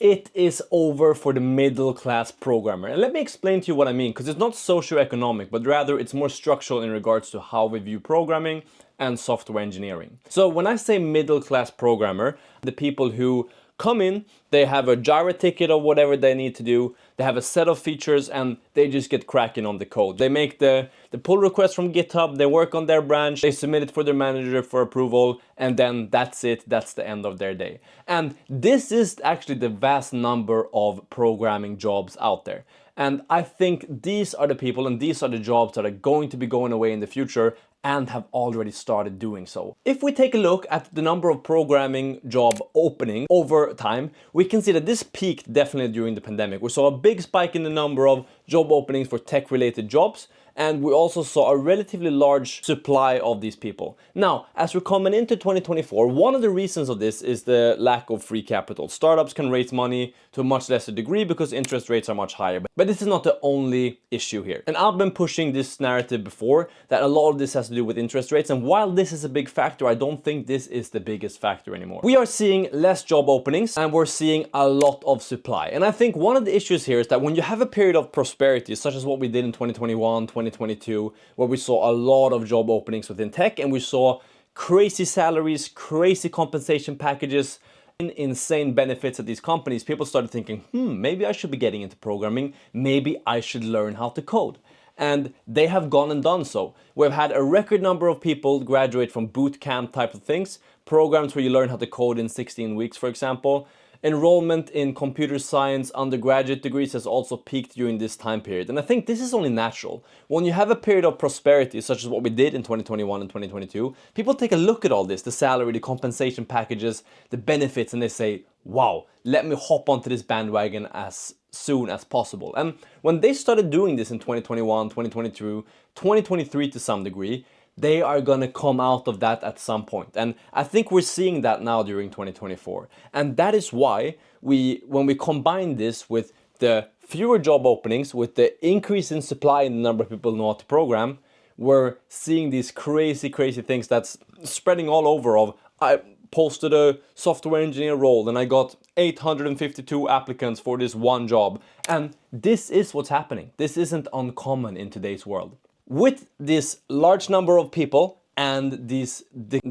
it is over for the middle class programmer. And let me explain to you what I mean, because it's not socioeconomic, but rather it's more structural in regards to how we view programming and software engineering. So when I say middle class programmer, the people who come in, they have a Jira ticket or whatever they need to do, they have a set of features, and they just get cracking on the code. They make the pull request from GitHub, they work on their branch, they submit it for their manager for approval, and then that's it, that's the end of their day. And this is actually the vast number of programming jobs out there. And I think these are the people and these are the jobs that are going to be going away in the future and have already started doing so. If we take a look at the number of programming job openings over time, we can see that this peaked definitely during the pandemic. We saw a big spike in the number of job openings for tech-related jobs, and we also saw a relatively large supply of these people. Now, as we're coming into 2024, one of the reasons of this is the lack of free capital. Startups can raise money to a much lesser degree because interest rates are much higher. But this is not the only issue here. And I've been pushing this narrative before, that a lot of this has to do with interest rates. And while this is a big factor, I don't think this is the biggest factor anymore. We are seeing less job openings and we're seeing a lot of supply. And I think one of the issues here is that when you have a period of prosperity, such as what we did in 2021, 2022, where we saw a lot of job openings within tech and we saw crazy salaries, crazy compensation packages, insane benefits at these companies, people started thinking, maybe I should be getting into programming, maybe I should learn how to code. And they have gone and done so. We've had a record number of people graduate from boot camp type of things, programs where you learn how to code in 16 weeks, for example. Enrollment in computer science undergraduate degrees has also peaked during this time period. And I think this is only natural. When you have a period of prosperity, such as what we did in 2021 and 2022, people take a look at all this, the salary, the compensation packages, the benefits, and they say, wow, let me hop onto this bandwagon as soon as possible. And when they started doing this in 2021, 2022, 2023 to some degree, they are gonna come out of that at some point. And I think we're seeing that now during 2024. And that is why when we combine this with the fewer job openings, with the increase in supply in the number of people who know how to program, we're seeing these crazy things that's spreading all over of, I posted a software engineer role and I got 852 applicants for this one job. And this is what's happening. This isn't uncommon in today's world. With this large number of people and this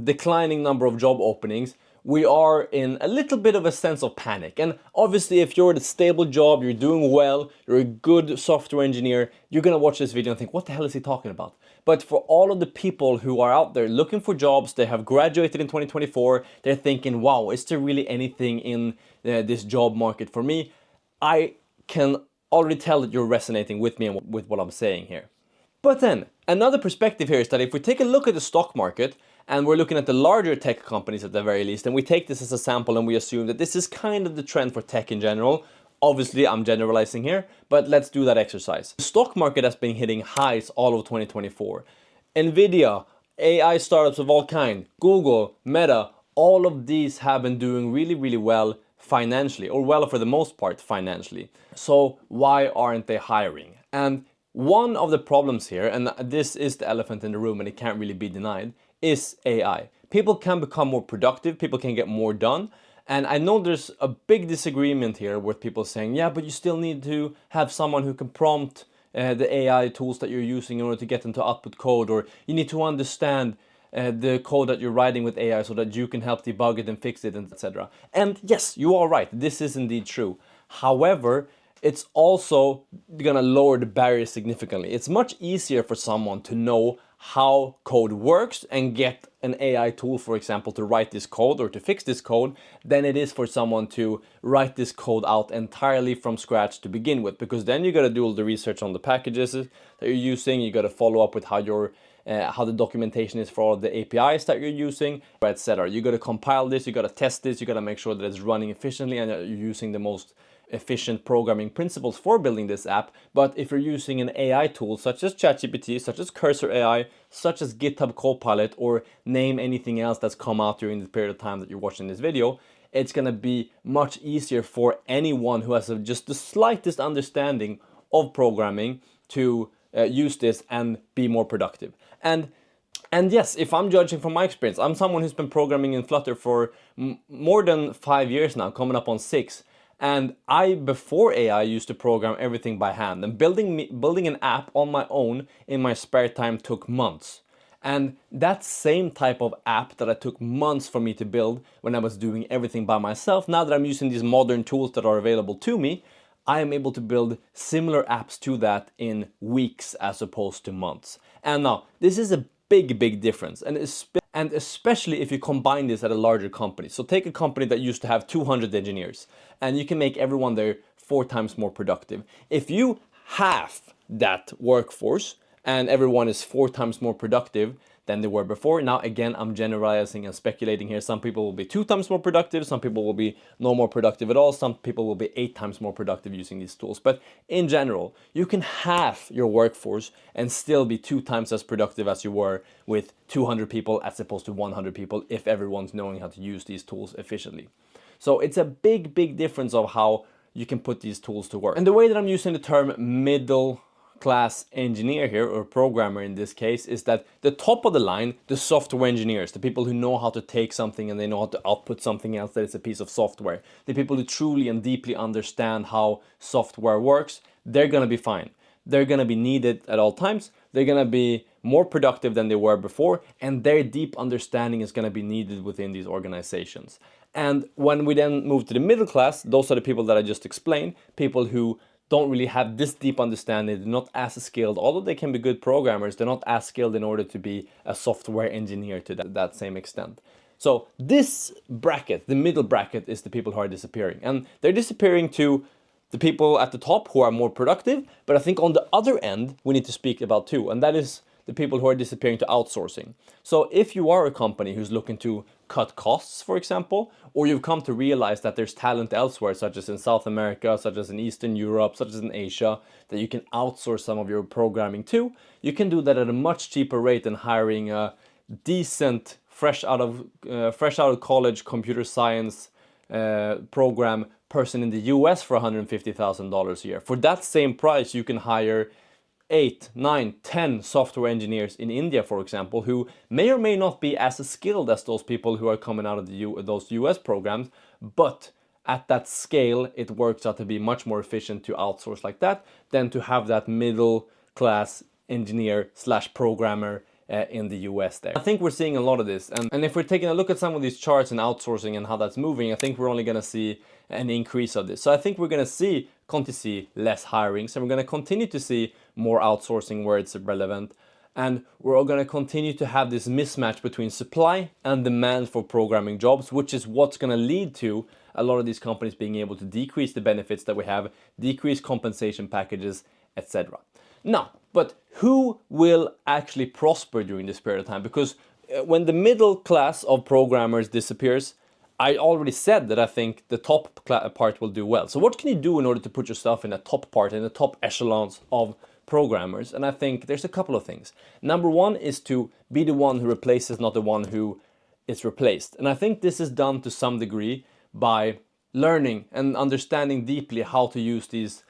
declining number of job openings, we are in a little bit of a sense of panic. And obviously, if you're at a stable job, you're doing well, you're a good software engineer, you're gonna watch this video and think, what the hell is he talking about? But for all of the people who are out there looking for jobs, they have graduated in 2024, they're thinking, wow, is there really anything in this job market for me? I can already tell that you're resonating with me and with what I'm saying here. But then, another perspective here is that if we take a look at the stock market, and we're looking at the larger tech companies at the very least, and we take this as a sample and we assume that this is kind of the trend for tech in general. Obviously, I'm generalizing here, but let's do that exercise. The stock market has been hitting highs all of 2024. Nvidia, AI startups of all kind, Google, Meta, all of these have been doing really well financially, or well for the most part financially. So why aren't they hiring? And one of the problems here, and this is the elephant in the room and it can't really be denied, is AI. People can become more productive, people can get more done. And I know there's a big disagreement here with people saying, yeah, but you still need to have someone who can prompt the AI tools that you're using in order to get them to output code, or you need to understand the code that you're writing with AI so that you can help debug it and fix it, etc. And yes, you are right, this is indeed true. However, it's also gonna lower the barrier significantly. It's much easier for someone to know how code works and get an AI tool, for example, to write this code or to fix this code than it is for someone to write this code out entirely from scratch to begin with, because then you gotta do all the research on the packages that you're using, you gotta follow up with how the documentation is for all of the APIs that you're using, etc. You gotta compile this, you gotta test this, you gotta make sure that it's running efficiently and that you're using the most efficient programming principles for building this app. But if you're using an AI tool such as ChatGPT, such as Cursor AI, such as GitHub Copilot, or name anything else that's come out during the period of time that you're watching this video, it's gonna be much easier for anyone who has just the slightest understanding of programming to use this and be more productive. And yes, if I'm judging from my experience, I'm someone who's been programming in Flutter for more than 5 years now, coming up on 6. And before AI, used to program everything by hand. And building an app on my own in my spare time took months. And that same type of app that it took months for me to build when I was doing everything by myself, now that I'm using these modern tools that are available to me, I am able to build similar apps to that in weeks as opposed to months. And now, this is a big difference. And especially if you combine this at a larger company. So take a company that used to have 200 engineers, and you can make everyone there 4 times more productive. If you half that workforce and everyone is 4 times more productive than they were before. Now again, I'm generalizing and speculating here. Some people will be 2 times more productive, some people will be no more productive at all, some people will be 8 times more productive using these tools. But in general, you can half your workforce and still be 2 times as productive as you were with 200 people as opposed to 100 people if everyone's knowing how to use these tools efficiently. So it's a big difference of how you can put these tools to work. And the way that I'm using the term middle class engineer here, or programmer in this case, is that the top of the line, the software engineers, the people who know how to take something and they know how to output something else that is a piece of software, the people who truly and deeply understand how software works, they're gonna be fine. They're gonna be needed at all times. They're gonna be more productive than they were before, and their deep understanding is gonna be needed within these organizations. And when we then move to the middle class, those are the people that I just explained, people who don't really have this deep understanding, they're not as skilled, although they can be good programmers, they're not as skilled in order to be a software engineer to that same extent. So this bracket, the middle bracket, is the people who are disappearing. And they're disappearing to the people at the top who are more productive, but I think on the other end, we need to speak about too, and that is the people who are disappearing to outsourcing. So if you are a company who's looking to cut costs, for example, or you've come to realize that there's talent elsewhere, such as in South America, such as in Eastern Europe, such as in Asia, that you can outsource some of your programming to, you can do that at a much cheaper rate than hiring a decent, fresh out of college computer science program person in the US for $150,000 a year. For that same price, you can hire 8, 9, 10 software engineers in India, for example, who may or may not be as skilled as those people who are coming out of those US programs, but at that scale, it works out to be much more efficient to outsource like that than to have that middle class engineer / programmer in the US there. I think we're seeing a lot of this, and if we're taking a look at some of these charts and outsourcing and how that's moving, I think we're only gonna see an increase of this. So I think we're gonna continue to see less hirings, and we're gonna continue to see more outsourcing where it's relevant, and we're all gonna continue to have this mismatch between supply and demand for programming jobs, which is what's gonna lead to a lot of these companies being able to decrease the benefits that we have, decrease compensation packages, etc. Now, but who will actually prosper during this period of time? Because when the middle class of programmers disappears, I already said that I think the top part will do well. So what can you do in order to put yourself in the top part, in the top echelons of programmers? And I think there's a couple of things. Number one is to be the one who replaces, not the one who is replaced. And I think this is done to some degree by learning and understanding deeply how to use these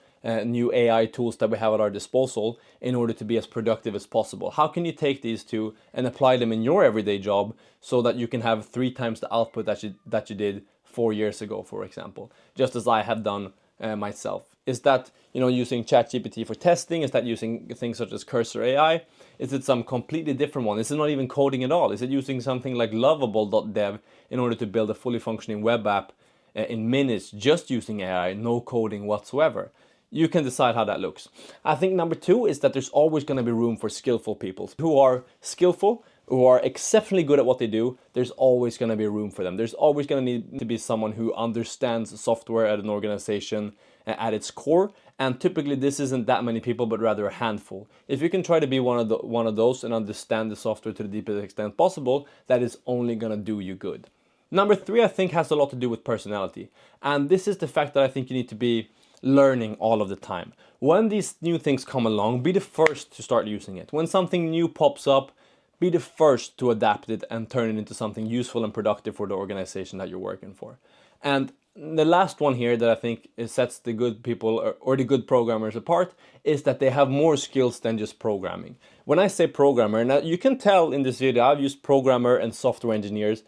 new AI tools that we have at our disposal in order to be as productive as possible. How can you take these two and apply them in your everyday job so that you can have 3 times the output that you did 4 years ago, for example, just as I have done myself? Is that, using ChatGPT for testing? Is that using things such as Cursor AI? Is it some completely different one? Is it not even coding at all? Is it using something like lovable.dev in order to build a fully functioning web app in minutes just using AI, no coding whatsoever? You can decide how that looks. I think number 2 is that there's always going to be room for skillful people who are skillful, who are exceptionally good at what they do. There's always going to be room for them. There's always going to need to be someone who understands software at an organization at its core. And typically this isn't that many people, but rather a handful. If you can try to be one of those and understand the software to the deepest extent possible, that is only going to do you good. Number 3, I think, has a lot to do with personality. And this is the fact that I think you need to be learning all of the time. When these new things come along, be the first to start using it. When something new pops up, be the first to adapt it and turn it into something useful and productive for the organization that you're working for. And the last one here that I think sets the good people or the good programmers apart is that they have more skills than just programming. When I say programmer, now you can tell in this video I've used programmer and software engineers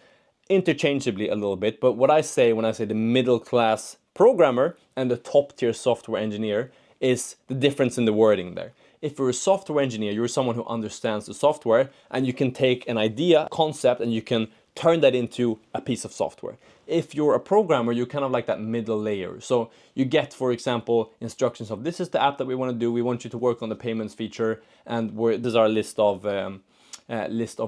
interchangeably a little bit, but what I say when I say the middle class programmer and the top tier software engineer is the difference in the wording there. If you're a software engineer, you're someone who understands the software and you can take an idea, concept, and you can turn that into a piece of software. If you're a programmer, you're kind of like that middle layer. So you get, for example, instructions of this is the app that we want to do. We want you to work on the payments feature, and this is our list of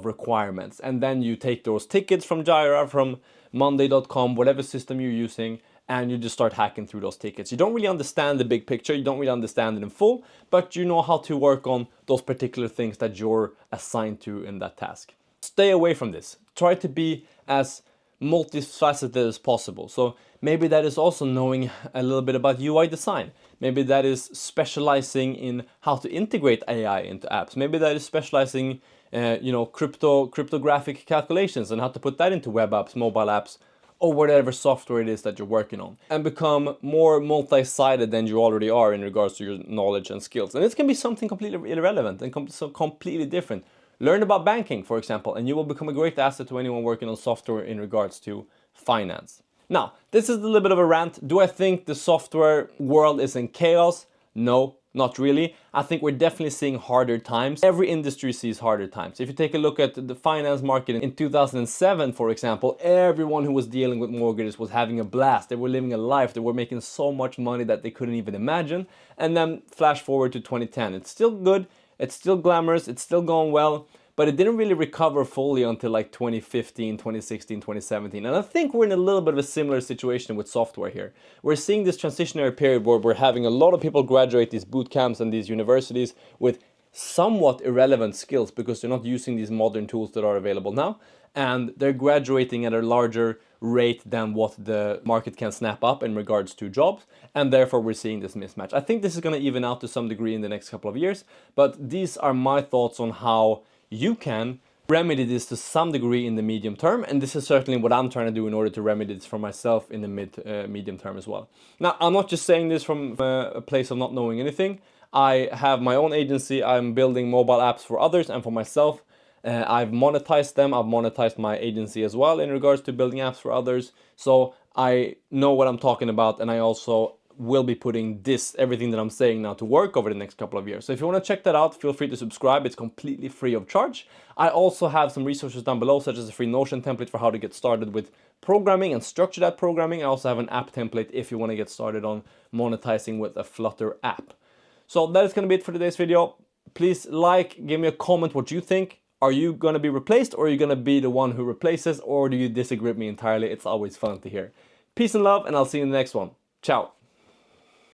requirements. And then you take those tickets from Jira, from Monday.com, whatever system you're using, and you just start hacking through those tickets. You don't really understand the big picture, you don't really understand it in full, but you know how to work on those particular things that you're assigned to in that task. Stay away from this. Try to be as multifaceted as possible. So maybe that is also knowing a little bit about UI design. Maybe that is specializing in how to integrate AI into apps. Maybe that is specializing cryptographic calculations and how to put that into web apps, mobile apps, or whatever software it is that you're working on, and become more multi-sided than you already are in regards to your knowledge and skills. And this can be something completely irrelevant and completely different. Learn about banking, for example, and you will become a great asset to anyone working on software in regards to finance. Now, this is a little bit of a rant. Do I think the software world is in chaos? No, not really. I think we're definitely seeing harder times. Every industry sees harder times. If you take a look at the finance market in 2007, for example, everyone who was dealing with mortgages was having a blast. They were living a life. They were making so much money that they couldn't even imagine. And then flash forward to 2010. It's still good. It's still glamorous. It's still going well. But it didn't really recover fully until like 2015, 2016, 2017. And I think we're in a little bit of a similar situation with software here. We're seeing this transitionary period where we're having a lot of people graduate these boot camps and these universities with somewhat irrelevant skills because they're not using these modern tools that are available now. And they're graduating at a larger rate than what the market can snap up in regards to jobs. And therefore we're seeing this mismatch. I think this is going to even out to some degree in the next couple of years. But these are my thoughts on how you can remedy this to some degree in the medium term, and this is certainly what I'm trying to do in order to remedy this for myself in the medium term as well. Now, I'm not just saying this from a place of not knowing anything. I have my own agency. I'm building mobile apps for others and for myself. I've monetized them. I've monetized my agency as well in regards to building apps for others. So I know what I'm talking about, and I also will be putting everything that I'm saying now to work over the next couple of years. So if you want to check that out, feel free to subscribe. It's completely free of charge. I also have some resources down below, such as a free Notion template for how to get started with programming and structure that programming. I also have an app template if you want to get started on monetizing with a Flutter app. So that is going to be it for today's video. Please give me a comment what you think. Are you going to be replaced, or are you going to be the one who replaces, or do you disagree with me entirely? It's always fun to hear. Peace and love, and I'll see you in the next one. Ciao.